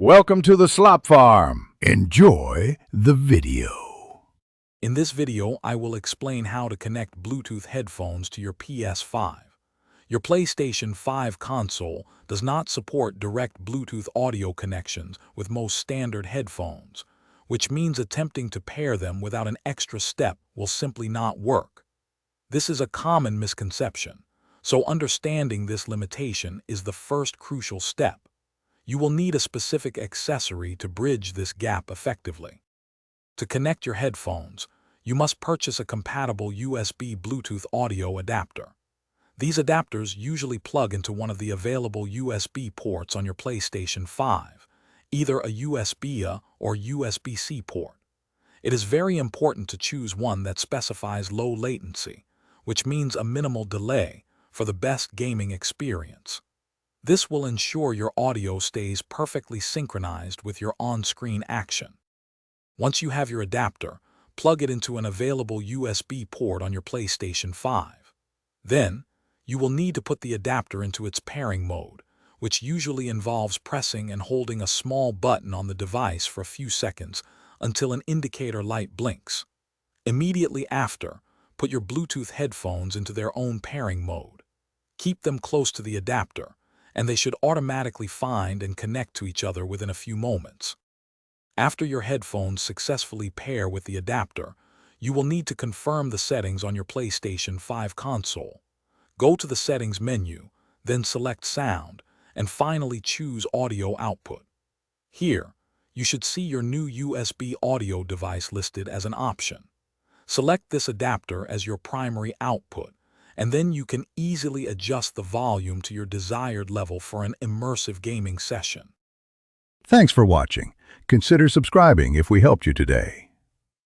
Welcome to the Slop Farm. Enjoy the video. In this video, I will explain how to connect Bluetooth headphones to your PS5. Your PlayStation 5 console does not support direct Bluetooth audio connections with most standard headphones, which means attempting to pair them without an extra step will simply not work. This is a common misconception, so understanding this limitation is the first crucial step. You will need a specific accessory to bridge this gap effectively. To connect your headphones, you must purchase a compatible USB Bluetooth audio adapter. These adapters usually plug into one of the available USB ports on your PlayStation 5, either a USB-A or USB-C port. It is very important to choose one that specifies low latency, which means a minimal delay, for the best gaming experience. This will ensure your audio stays perfectly synchronized with your on-screen action. Once you have your adapter, plug it into an available USB port on your PlayStation 5. Then, you will need to put the adapter into its pairing mode, which usually involves pressing and holding a small button on the device for a few seconds until an indicator light blinks. Immediately after, put your Bluetooth headphones into their own pairing mode. Keep them close to the adapter, and they should automatically find and connect to each other within a few moments. After your headphones successfully pair with the adapter, you will need to confirm the settings on your PlayStation 5 console. Go to the Settings menu, then select Sound, and finally choose Audio Output. Here, you should see your new USB audio device listed as an option. Select this adapter as your primary output, and then you can easily adjust the volume to your desired level for an immersive gaming session. Thanks for watching. Consider subscribing if we helped you today.